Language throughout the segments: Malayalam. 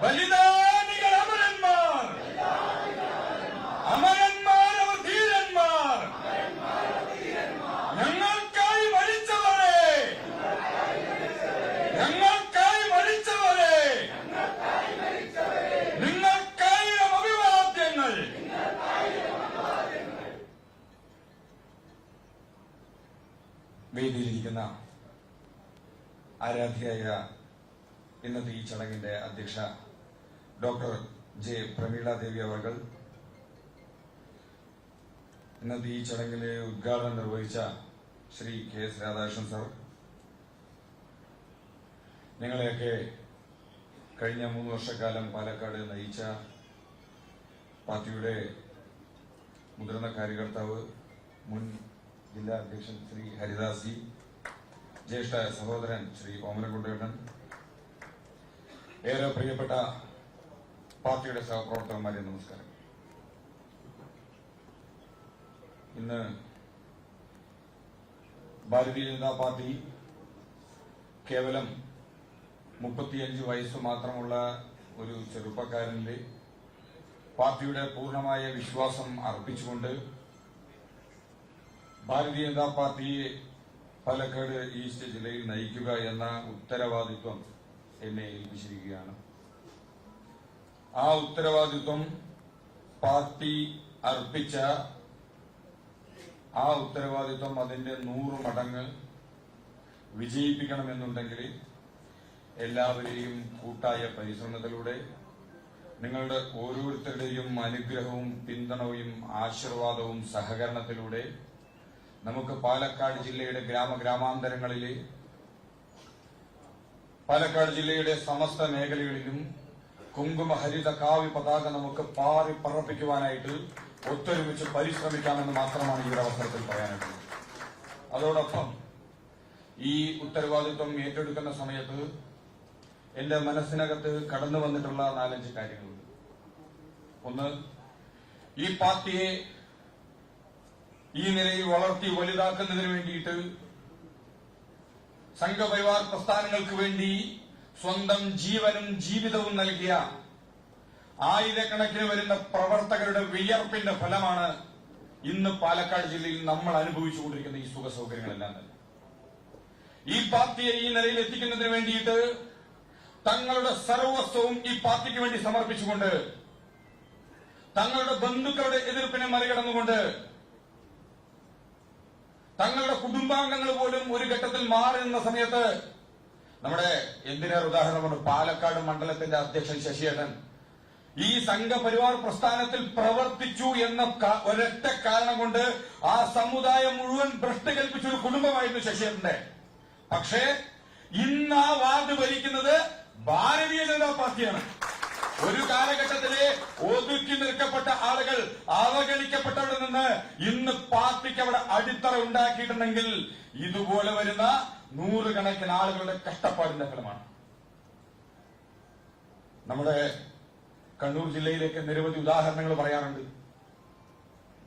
ബലിദാനികൾ അമരന്മാർ, അമരന്മാർ അവർ ധീരന്മാർ. ഞങ്ങൾക്കായി മരിച്ചവരെ, ഞങ്ങൾക്കായി മരിച്ചവരെ, നിങ്ങൾക്കായിരം അഭിവാദ്യങ്ങൾ. വേദിയിലിരിക്കുന്ന ആരാധ്യയായ ഇന്നത്തെ ഈ ചടങ്ങിന്റെ അധ്യക്ഷ ഡോക്ടർ ജെ പ്രമീള ദേവി അവർ, ഇന്നത്തെ ഈ ചടങ്ങിലെ ഉദ്ഘാടനം നിർവഹിച്ച Shri K S Radhakrishnan sir, നിങ്ങളെയൊക്കെ കഴിഞ്ഞ 3 വർഷക്കാലം പാലക്കാട് നയിച്ച പാർട്ടിയുടെ മുതിർന്ന കാര്യകർത്താവ് മുൻ ജില്ലാ അധ്യക്ഷൻ ശ്രീ ഹരിദാസ് ജി, ജ്യേഷ്ഠ സഹോദരൻ ശ്രീ ഓമനക്കുണ്ടേട്ടൻ, ഏറെ പ്രിയപ്പെട്ട പാർട്ടിയുടെ സഹപ്രവർത്തകന്മാരെ നമസ്കാരം. ഇന്ന് ഭാരതീയ ജനതാ പാർട്ടി കേവലം 35 വയസ്സ് മാത്രമുള്ള ഒരു ചെറുപ്പക്കാരന്റെ പാർട്ടിയുടെ പൂർണ്ണമായ വിശ്വാസം അർപ്പിച്ചുകൊണ്ട് ഭാരതീയ ജനതാ പാർട്ടിയെ പാലക്കാട് ഈസ്റ്റ് ജില്ലയിൽ നയിക്കുക എന്ന ഉത്തരവാദിത്വം എന്നെ ഏൽപ്പിച്ചിരിക്കുകയാണ്. ആ ഉത്തരവാദിത്വം പാർട്ടി അർപ്പിച്ച ആ ഉത്തരവാദിത്വം അതിന്റെ 100 മടങ്ങ് വിജയിപ്പിക്കണമെന്നുണ്ടെങ്കിൽ എല്ലാവരെയും കൂട്ടായ പരിശ്രമത്തിലൂടെ നിങ്ങളുടെ ഓരോരുത്തരുടെയും അനുഗ്രഹവും പിന്തുണയും ആശീർവാദവും സഹകരണത്തിലൂടെ നമുക്ക് പാലക്കാട് ജില്ലയുടെ ഗ്രാമാന്തരങ്ങളിലെ പാലക്കാട് ജില്ലയുടെ സമസ്ത മേഖലകളിലും കുങ്കുമഹരിത കാവ്യ പതാക നമുക്ക് പാറി പറപ്പിക്കുവാനായിട്ട് ഒത്തൊരുമിച്ച് പരിശ്രമിക്കാമെന്ന് മാത്രമാണ് ഈ അവസരത്തിൽ പറയാനായിട്ടുള്ളത്. അതോടൊപ്പം ഈ ഉത്തരവാദിത്വം ഏറ്റെടുക്കുന്ന സമയത്ത് എന്റെ മനസ്സിനകത്ത് കടന്നു വന്നിട്ടുള്ള 4-5 കാര്യങ്ങളുണ്ട്. ഒന്ന്, ഈ പാർട്ടിയെ ഈ നിലയിൽ വളർത്തി വലുതാക്കുന്നതിന് വേണ്ടിയിട്ട് സംഘപരിവാർ പ്രസ്ഥാനങ്ങൾക്ക് വേണ്ടി സ്വന്തം ജീവനും ജീവിതവും നൽകിയ ആയിരക്കണക്കിന് വരുന്ന പ്രവർത്തകരുടെ വിയർപ്പിന്റെ ഫലമാണ് ഇന്ന് പാലക്കാട് ജില്ലയിൽ നമ്മൾ അനുഭവിച്ചുകൊണ്ടിരിക്കുന്ന ഈ സുഖ സൌകര്യങ്ങളെല്ലാം തന്നെ. ഈ പാർട്ടിയെ ഈ നിലയിൽ എത്തിക്കുന്നതിന് വേണ്ടിയിട്ട് തങ്ങളുടെ സർവസ്വവും ഈ പാർട്ടിക്ക് വേണ്ടി സമർപ്പിച്ചുകൊണ്ട് തങ്ങളുടെ ബന്ധുക്കളുടെ എതിർപ്പിനെ മറികടന്നുകൊണ്ട് തങ്ങളുടെ കുടുംബാംഗങ്ങൾ പോലും ഒരു ഘട്ടത്തിൽ മാറി നിന്ന സമയത്ത് നമ്മുടെ എന്തിനേറെ ഉദാഹരണമുണ്ട്, പാലക്കാട് മണ്ഡലത്തിന്റെ അധ്യക്ഷൻ ശശിയേട്ടൻ ഈ സംഘപരിവാർ പ്രസ്ഥാനത്തിൽ പ്രവർത്തിച്ചു എന്ന ഒരൊറ്റ കാരണം കൊണ്ട് ആ സമുദായം മുഴുവൻ ഭ്രഷ്ട് കൽപ്പിച്ച ഒരു കുടുംബമായിരുന്നു ശശിയേട്ടന്റെ. പക്ഷേ ഇന്ന് ആ വാർഡ് ഭരിക്കുന്നത് ഭാരതീയ ജനതാ പാർട്ടിയാണ്. ഒരു കാലഘട്ടത്തിലെ ഒതുക്കി നിൽക്കപ്പെട്ട ആളുകൾ അവഗണിക്കപ്പെട്ടവിടെ നിന്ന് ഇന്ന് പാർട്ടിക്ക് അവിടെ അടിത്തറ ഉണ്ടാക്കിയിട്ടുണ്ടെങ്കിൽ ഇതുപോലെ വരുന്ന 100 കണക്കിന് ആളുകളുടെ കഷ്ടപ്പാടിന്റെ ഫലമാണ്. നമ്മുടെ കണ്ണൂർ ജില്ലയിലേക്ക് നിരവധി ഉദാഹരണങ്ങൾ പറയാറുണ്ട്.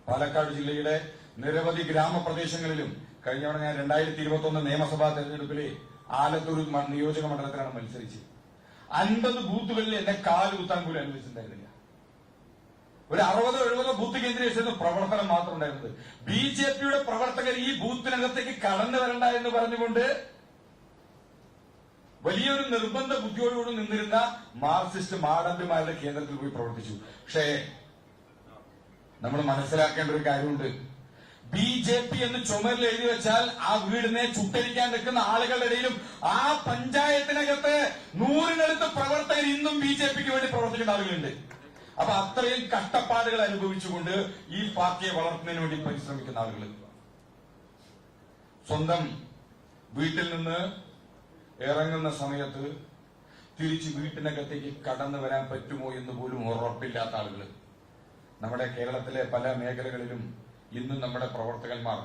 പാലക്കാട് ജില്ലയിലെ നിരവധി ഗ്രാമപ്രദേശങ്ങളിലും കഴിഞ്ഞവണ ഞാൻ 2021 നിയമസഭാ തെരഞ്ഞെടുപ്പിലെ ആലത്തൂർ നിയോജക മണ്ഡലത്തിലാണ് മത്സരിച്ചത്. 50 ബൂത്തുകളിൽ എന്നെ കാല് കുത്താൻ പോലും അനുവദിച്ചിട്ടുണ്ടായിരുന്നില്ല. ഒരു 60-70 ബൂത്ത് കേന്ദ്രീകരിച്ചിരുന്ന പ്രവർത്തനം മാത്രം ഉണ്ടായിരുന്നത്. ബിജെപിയുടെ പ്രവർത്തകർ ഈ ബൂത്തിനകത്തേക്ക് കടന്നു വരണ്ട എന്ന് പറഞ്ഞുകൊണ്ട് വലിയൊരു നിർബന്ധ ബുദ്ധിയോടുകൂടി നിന്നിരുന്ന മാർക്സിസ്റ്റ് മാടമ്പിമാരുടെ കേന്ദ്രത്തിൽ പോയി പ്രവർത്തിച്ചു. പക്ഷേ നമ്മൾ മനസ്സിലാക്കേണ്ട ഒരു കാര്യമുണ്ട്. ബിജെപി എന്ന് ചുമരിൽ എഴുതി വെച്ചാൽ ആ വീടിനെ ചുട്ടരിക്കാൻ നിൽക്കുന്ന ആളുകളുടെ ഇടയിലും ആ പഞ്ചായത്തിനകത്ത് 100-നടുത്ത് പ്രവർത്തകർ ഇന്നും ബിജെപിക്ക് വേണ്ടി പ്രവർത്തിക്കുന്ന ആളുകളുണ്ട്. അപ്പൊ അത്രയും കഷ്ടപ്പാടുകൾ അനുഭവിച്ചുകൊണ്ട് ഈ പാർട്ടിയെ വളർത്തുന്നതിന് വേണ്ടി പരിശ്രമിക്കുന്ന ആളുകൾ സ്വന്തം വീട്ടിൽ നിന്ന് ഇറങ്ങുന്ന സമയത്ത് തിരിച്ച് വീട്ടിനകത്തേക്ക് കടന്നു വരാൻ പറ്റുമോ എന്ന് പോലും ഉറപ്പില്ലാത്ത ആളുകൾ നമ്മുടെ കേരളത്തിലെ പല മേഖലകളിലും ഇന്നും നമ്മുടെ പ്രവർത്തകന്മാർ,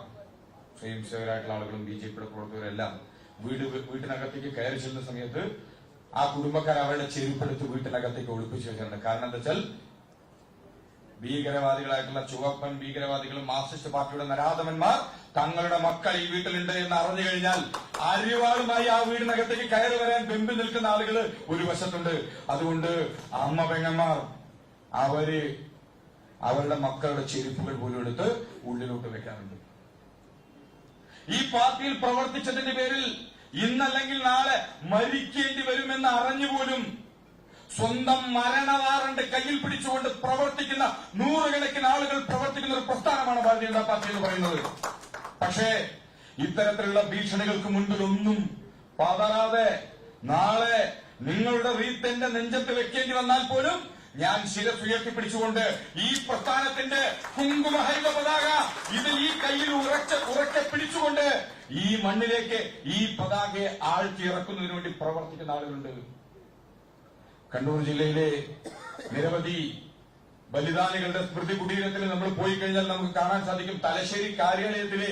സ്വയം സേവകരായിട്ടുള്ള ആളുകളും ബിജെപിയുടെ പ്രവർത്തകരെല്ലാം വീട്ടിനകത്തേക്ക് കയറി ചെല്ലുന്ന സമയത്ത് ആ കുടുംബക്കാർ അവരുടെ ചെരുപ്പെടുത്ത് വീട്ടിനകത്തേക്ക് ഒളിപ്പിച്ചു വെച്ചിട്ടുണ്ട്. കാരണം എന്താ വെച്ചാൽ ഭീകരവാദികളായിട്ടുള്ള ചുവപ്പൻ ഭീകരവാദികളും മാർക്സിസ്റ്റ് പാർട്ടിയുടെ നരാധമന്മാർ തങ്ങളുടെ മക്കൾ ഈ വീട്ടിലുണ്ട് എന്ന് അറിഞ്ഞു കഴിഞ്ഞാൽ അരിവാളുമായി ആ വീടിനകത്തേക്ക് കയറി വരാൻ വെമ്പി നിൽക്കുന്ന ആളുകൾ ഒരു വശത്തുണ്ട്. അതുകൊണ്ട് അമ്മ പെങ്ങന്മാർ അവരുടെ മക്കളുടെ ചെരുപ്പുകൾ പോലും എടുത്ത് ഉള്ളിലോട്ട് വെക്കാറുണ്ട്. ഈ പാർട്ടിയിൽ പ്രവർത്തിച്ചതിന്റെ പേരിൽ ഇന്നല്ലെങ്കിൽ നാളെ മരിക്കേണ്ടി വരുമെന്ന് അറിഞ്ഞുപോലും സ്വന്തം മരണ വാറണ്ട് കയ്യിൽ പിടിച്ചുകൊണ്ട് പ്രവർത്തിക്കുന്ന നൂറുകണക്കിന് ആളുകൾ പ്രവർത്തിക്കുന്ന ഒരു പ്രസ്ഥാനമാണ് ഭാരതീയ ജനതാ പാർട്ടി എന്ന് പറയുന്നത്. പക്ഷേ ഇത്തരത്തിലുള്ള ഭീഷണികൾക്ക് മുൻപിൽ ഒന്നും പതറാതെ നാളെ നിങ്ങളുടെ റീത്തിന്റെ നെഞ്ചത്ത് വെക്കേണ്ടി വന്നാൽ പോലും ഞാൻ ശിരസ് ഉയർത്തിപ്പിടിച്ചുകൊണ്ട് ഈ പ്രസ്ഥാനത്തിന്റെ കുങ്കുമഹരിത പതാക ഇതിൽ ഈ കയ്യിൽ ഉറക്കെ പിടിച്ചുകൊണ്ട് ഈ മണ്ണിലേക്ക് ഈ പതാകയെ ആഴ്ത്തിയിറക്കുന്നതിന് വേണ്ടി പ്രവർത്തിക്കുന്ന ആളുകളുണ്ട്. കണ്ണൂർ ജില്ലയിലെ നിരവധി ബലിദാനികളുടെ സ്മൃതി കുടീരത്തിൽ നമ്മൾ പോയി കഴിഞ്ഞാൽ നമുക്ക് കാണാൻ സാധിക്കും. തലശ്ശേരി കാര്യാലയത്തില്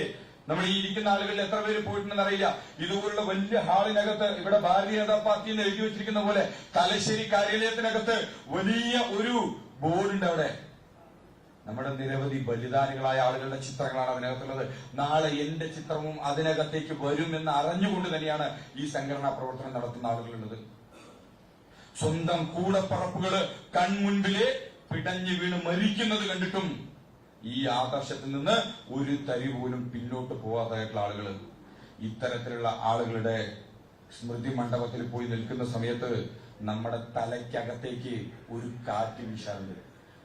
നമ്മൾ ഈ ഇരിക്കുന്ന ആളുകളിൽ എത്ര പേര് പോയിട്ടുണ്ടെന്ന് അറിയില്ല. ഇതുപോലുള്ള വലിയ ഹാളിനകത്ത് ഇവിടെ ഭാരതീയ ജനതാ പാർട്ടി എന്ന് എഴുതി വെച്ചിരിക്കുന്ന പോലെ തലശ്ശേരി കാര്യാലയത്തിനകത്ത് വലിയ ഒരു ബോർഡുണ്ട്. അവിടെ നമ്മുടെ നിരവധി ബലിദാനികളായ ആളുകളുടെ ചിത്രങ്ങളാണ് അതിനകത്തുള്ളത്. നാളെ എന്റെ ചിത്രവും അതിനകത്തേക്ക് വരുമെന്ന് അറിഞ്ഞുകൊണ്ട് തന്നെയാണ് ഈ സംഘടനാ പ്രവർത്തനം നടത്തുന്ന ആളുകളുള്ളത്. സ്വന്തം കൂടപ്പറപ്പുകള് കൺമുൻപില് പിടഞ്ഞു വീണ് മരിക്കുന്നത് കണ്ടിട്ടും ഈ ആദർശത്തിൽ നിന്ന് ഒരു തരി പോലും പിന്നോട്ട് പോവാതായിട്ടുള്ള ആളുകൾ ഇത്തരത്തിലുള്ള ആളുകളുടെ സ്മൃതി മണ്ഡപത്തിൽ പോയി നിൽക്കുന്ന സമയത്ത് നമ്മുടെ തലയ്ക്കകത്തേക്ക് ഒരു കാറ്റ് വീശാറുണ്ട്.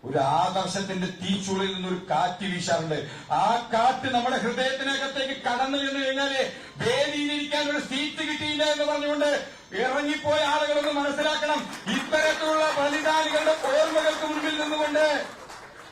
ഒരു ആദർശത്തിന്റെ തീച്ചുളയിൽ നിന്നൊരു കാറ്റ് വീശാറുണ്ട്. ആ കാറ്റ് നമ്മുടെ ഹൃദയത്തിനകത്തേക്ക് കടന്നു ചെന്ന് കഴിഞ്ഞാല് വേദിയിലിരിക്കാൻ ഒരു സീറ്റ് കിട്ടിയില്ല എന്ന് പറഞ്ഞുകൊണ്ട് ഇറങ്ങിപ്പോയ ആളുകളൊന്ന് മനസ്സിലാക്കണം. ഇത്തരത്തിലുള്ള ബലിദാനികളുടെ ഓർമ്മകൾക്ക് മുൻപിൽ നിന്നുകൊണ്ട്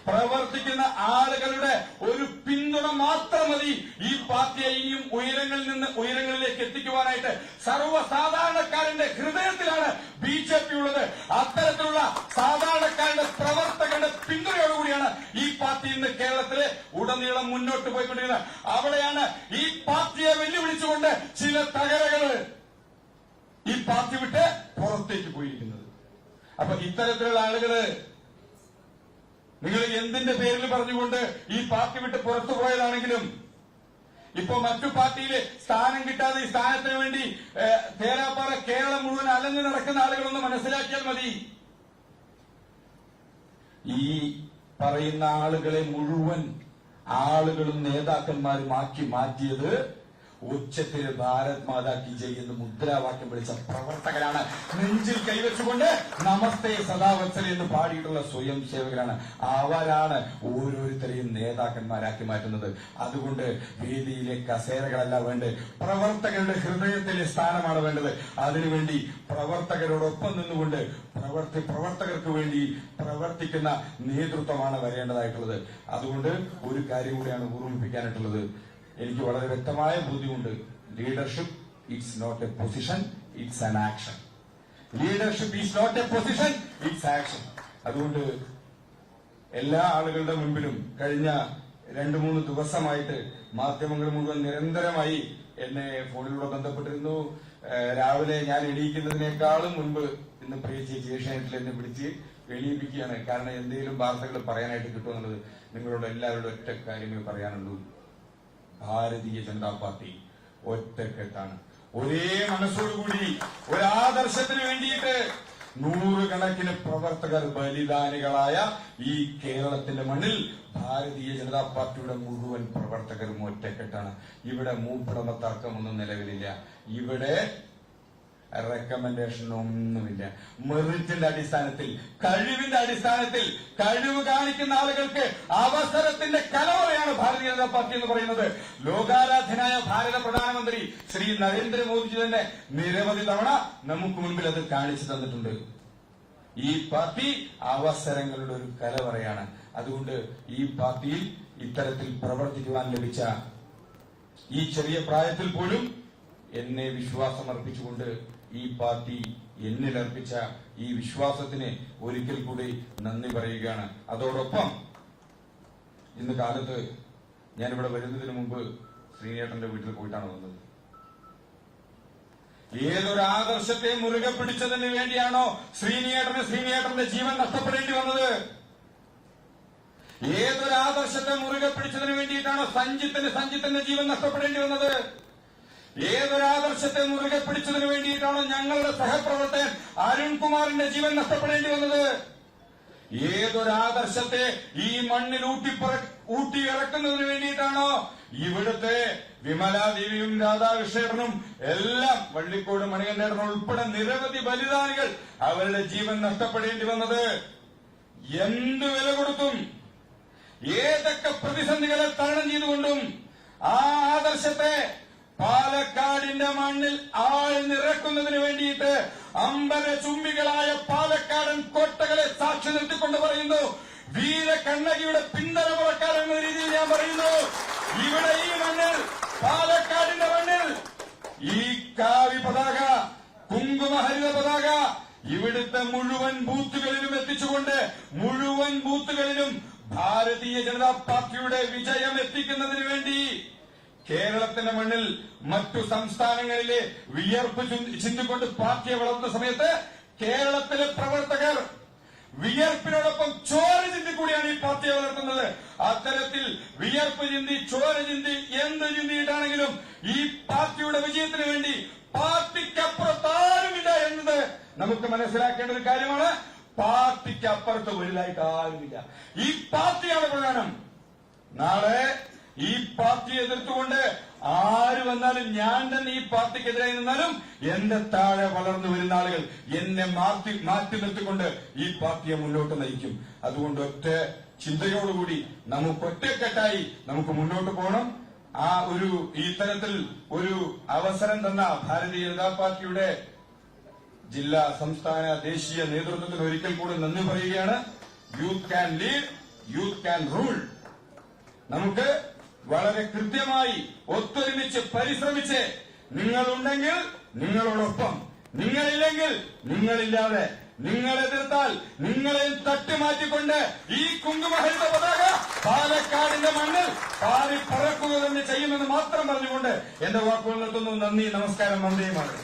പ്രവർത്തിക്കുന്ന ആളുകളുടെ ഒരു പിന്തുണ മാത്രം മതി ഈ പാർട്ടിയെ ഇനിയും ഉയരങ്ങളിൽ നിന്ന് ഉയരങ്ങളിലേക്ക് എത്തിക്കുവാനായിട്ട്. സർവ്വസാധാരണക്കാരന്റെ ഹൃദയത്തിലാണ് BJP ഉള്ളത്. അത്തരത്തിലുള്ള സാധാരണക്കാരുടെ പ്രവർത്തകരുടെ പിന്തുണയോടുകൂടിയാണ് ഈ പാർട്ടി ഇന്ന് കേരളത്തിലെ ഉടനീളം മുന്നോട്ട് പോയിക്കൊണ്ടിരിക്കുന്നത്. അവിടെയാണ് ഈ പാർട്ടിയെ വെല്ലുവിളിച്ചുകൊണ്ട് ചില തകരകള് ഈ പാർട്ടി വിട്ട് പുറത്തേക്ക് പോയിരിക്കുന്നത്. അപ്പൊ ഇത്തരത്തിലുള്ള ആളുകള് നിങ്ങൾ എന്തിന്റെ പേരിൽ പറഞ്ഞുകൊണ്ട് ഈ പാർട്ടി വിട്ട് പുറത്തു പോയതാണെങ്കിലും ഇപ്പൊ മറ്റു പാർട്ടിയില് സ്ഥാനം കിട്ടാതെ ഈ സ്ഥാനത്തിന് വേണ്ടി തേരാപ്പാറ കേരളം മുഴുവൻ അലഞ്ഞു നടക്കുന്ന ആളുകളൊന്ന് മനസ്സിലാക്കിയാൽ മതി. ഈ പറയുന്ന ആളുകളെ മുഴുവൻ ആളുകളും നേതാക്കന്മാരും ആക്കി മാറ്റിയത് ഉച്ചത്തിൽ ഭാരത് മാതാ കി ജയ് എന്ന് മുദ്രാവാക്യം വിളിച്ച പ്രവർത്തകരാണ്. നെഞ്ചിൽ കൈവച്ചുകൊണ്ട് നമസ്തേ സദാവത്സല എന്ന് പാടിയിട്ടുള്ള സ്വയം സേവകരാണ്. അവരാണ് ഓരോരുത്തരെയും നേതാക്കന്മാരാക്കി മാറ്റുന്നത്. അതുകൊണ്ട് വേദിയിലെ കസേരകളല്ല വേണ്ടത്, പ്രവർത്തകരുടെ ഹൃദയത്തിലെ സ്ഥാനമാണ് വേണ്ടത്. അതിനുവേണ്ടി പ്രവർത്തകരോടൊപ്പം നിന്നുകൊണ്ട് പ്രവർത്തകർക്ക് വേണ്ടി പ്രവർത്തിക്കുന്ന നേതൃത്വമാണ് വരേണ്ടതായിട്ടുള്ളത്. അതുകൊണ്ട് ഒരു കാര്യം കൂടിയാണ് ഓർമ്മിപ്പിക്കാനായിട്ടുള്ളത്. എനിക്ക് വളരെ വ്യക്തമായ ബോധ്യമുണ്ട്. Leadership it's not a position, it's an action. Leadership is not a position, it's action. അതുകൊണ്ട് എല്ലാ ആളുകളുടെ മുൻപിലും കഴിഞ്ഞ 2-3 ദിവസമായിട്ട് മാധ്യമങ്ങൾ മുഴുവൻ നിരന്തരമായി എന്നെ ഫോണിലൂടെ ബന്ധപ്പെട്ടിരുന്നു. രാവിലെ ഞാൻ എണീക്കുന്നതിനേക്കാളും മുൻപ് ഇന്ന് പ്രിയ ചേച്ചി ഏഷ്യാനെറ്റിൽ എന്നെ വിളിച്ച് എണീപ്പിക്കുകയാണ്. കാരണം എന്തെങ്കിലും വാർത്തകൾ പറയാനായിട്ട് കിട്ടുമെന്നുള്ളത്. നിങ്ങളോട് എല്ലാവരോടും ഒറ്റ കാര്യമേ പറയാനുള്ളൂ. ഭാരതീയ ജനതാ പാർട്ടി ഒറ്റക്കെട്ടാണ്. ഒരേ മനസ്സോടുകൂടി ഒരാദർശത്തിന് വേണ്ടിയിട്ട് നൂറുകണക്കിന് പ്രവർത്തകർ ബലിദാനികളായ ഈ കേരളത്തിന്റെ മണ്ണിൽ ഭാരതീയ ജനതാ പാർട്ടിയുടെ മുഴുവൻ പ്രവർത്തകരും ഒറ്റക്കെട്ടാണ്. ഇവിടെ മൂപ്പിടമ തർക്കമൊന്നും നിലവിലില്ല. ഇവിടെ റെക്കമെൻഡേഷൻ ഒന്നുമില്ല. മെറിറ്റിന്റെ അടിസ്ഥാനത്തിൽ, കഴിവിന്റെ അടിസ്ഥാനത്തിൽ കഴിവ് കാണിക്കുന്ന ആളുകൾക്ക് അവസരത്തിന്റെ കലവറയാണ് ഭാരതീയ ജനതാ പാർട്ടി എന്ന് പറയുന്നത്. ലോകാരാധ്യനായ ഭാരത പ്രധാനമന്ത്രി ശ്രീ നരേന്ദ്രമോദിജി തന്നെ നിരവധി തവണ നമുക്ക് മുൻപിൽ അത് കാണിച്ചു തന്നിട്ടുണ്ട്. ഈ പാർട്ടി അവസരങ്ങളുടെ ഒരു കലവറയാണ്. അതുകൊണ്ട് ഈ പാർട്ടിയിൽ ഇത്തരത്തിൽ പ്രവർത്തിക്കുവാൻ ലഭിച്ച ഈ ചെറിയ പ്രായത്തിൽ പോലും എന്നെ വിശ്വാസം അർപ്പിച്ചുകൊണ്ട് ഈ പാർട്ടി എന്നിലർപ്പിച്ച ഈ വിശ്വാസത്തിന് ഒരിക്കൽ കൂടി നന്ദി പറയുകയാണ്. അതോടൊപ്പം ഇന്ന് കാലത്ത് ഞാനിവിടെ വരുന്നതിന് മുമ്പ് ശ്രീനേട്ടന്റെ വീട്ടിൽ പോയിട്ടാണ് വന്നത്. ഏതൊരു ആദർശത്തെ മുറുകെ പിടിച്ചതിന് വേണ്ടിയാണോ ശ്രീനേട്ടന്റെ ജീവൻ നഷ്ടപ്പെടേണ്ടി വന്നത്? ഏതൊരാദർശത്തെ മുറുകെ പിടിച്ചതിന് വേണ്ടിയിട്ടാണോ സഞ്ജിത്തിന്റെ ജീവൻ നഷ്ടപ്പെടേണ്ടി വന്നത്? ഏതൊരാദർശത്തെ മുറുകെ പിടിച്ചതിന് വേണ്ടിയിട്ടാണോ ഞങ്ങളുടെ സഹപ്രവർത്തകൻ അരുൺകുമാറിന്റെ ജീവൻ നഷ്ടപ്പെടേണ്ടി വന്നത്? ഏതൊരാദർശത്തെ ഈ മണ്ണിൽ ഊട്ടിയിറക്കുന്നതിന് വേണ്ടിയിട്ടാണോ ഇവിടുത്തെ വിമലാദേവിയും രാധാകൃഷ്ണനും എല്ലാം വള്ളിക്കോട് മണികണ്ഠേട്ടനും ഉൾപ്പെടെ നിരവധി ബലിദാനികൾ അവരുടെ ജീവൻ നഷ്ടപ്പെടേണ്ടി വന്നത്? എന്ത് വില കൊടുത്തും ഏതൊക്കെ പ്രതിസന്ധികളെ തരണം ചെയ്തുകൊണ്ടും ആ ആദർശത്തെ പാലക്കാടിന്റെ മണ്ണിൽ ആഴ്ന്നിറക്കുന്നതിന് വേണ്ടിയിട്ട് അമ്പരചുംബികളായ പാലക്കാടൻ കോട്ടകളെ സാക്ഷി നിർത്തിക്കൊണ്ട് പറയുന്നു, വീര കണ്ണകിയുടെ പിന്തുണ പുറക്കാരെന്ന രീതിയിൽ ഞാൻ പറയുന്നു, ഇവിടെ ഈ മണ്ണിൽ, പാലക്കാടിന്റെ മണ്ണിൽ ഈ കാവി പതാക, കുങ്കുമഹരിത പതാക ഇവിടുത്തെ മുഴുവൻ ബൂത്തുകളിലും എത്തിച്ചുകൊണ്ട് മുഴുവൻ ബൂത്തുകളിലും ഭാരതീയ ജനതാ പാർട്ടിയുടെ വിജയം എത്തിക്കുന്നതിന് വേണ്ടി കേരളത്തിന്റെ മണ്ണിൽ മറ്റു സംസ്ഥാനങ്ങളിലെ വിയർപ്പ് ചിന്തിക്കൊണ്ട് പാർട്ടിയെ വളർത്തുന്ന സമയത്ത് കേരളത്തിലെ പ്രവർത്തകർ വിയർപ്പിനോടൊപ്പം ചോര ചിന്തി കൂടിയാണ് ഈ പാർട്ടിയെ വളർത്തുന്നത്. അത്തരത്തിൽ വിയർപ്പ് ചിന്തി, ചോര ചിന്തി, എന്ത് ചിന്തിയിട്ടാണെങ്കിലും ഈ പാർട്ടിയുടെ വിജയത്തിന് വേണ്ടി പാർട്ടിക്കപ്പുറത്താരുമില്ല എന്നത് നമുക്ക് മനസ്സിലാക്കേണ്ട ഒരു കാര്യമാണ്. പാർട്ടിക്കപ്പുറത്ത് വലുതായിട്ട് ആരുമില്ല. ഈ പാർട്ടിയാണ് പ്രധാനം. നാളെ ഈ പാർട്ടിയെ എതിർത്തുകൊണ്ട് ആര് വന്നാലും, ഞാൻ തന്നെ ഈ പാർട്ടിക്കെതിരായി നിന്നാലും എന്റെ താഴെ വളർന്നു വരുന്ന ആളുകൾ എന്നെ മാറ്റി നിർത്തിക്കൊണ്ട് ഈ പാർട്ടിയെ മുന്നോട്ട് നയിക്കും. അതുകൊണ്ട് ഒറ്റ ചിന്തയോടുകൂടി നമുക്ക് ഒറ്റക്കെട്ടായി നമുക്ക് മുന്നോട്ട് പോകണം. ഈ തരത്തിൽ ഒരു അവസരം തന്ന ഭാരതീയ ജനതാ പാർട്ടിയുടെ ജില്ലാ, സംസ്ഥാന, ദേശീയ നേതൃത്വത്തിന് ഒരിക്കൽ കൂടി നന്ദി പറയുകയാണ്. Youth can lead, youth can rule. നമുക്ക് വളരെ കൃത്യമായി ഒത്തൊരുമിച്ച് പരിശ്രമിച്ച്, നിങ്ങളുണ്ടെങ്കിൽ നിങ്ങളോടൊപ്പം, നിങ്ങളില്ലെങ്കിൽ നിങ്ങളില്ലാതെ, നിങ്ങളെതിർത്താൽ നിങ്ങളെയും തട്ടിമാറ്റിക്കൊണ്ട് ഈ കുങ്കുമഹരിത പതാക പാലക്കാടിന്റെ മണ്ണിൽ പാറി പറക്കുക തന്നെ ചെയ്യുമെന്ന് മാത്രം പറഞ്ഞുകൊണ്ട് എന്റെ വാക്കുകൾ നിർത്തുന്നു. നന്ദി, നമസ്കാരം, വന്ദേ മാതരം.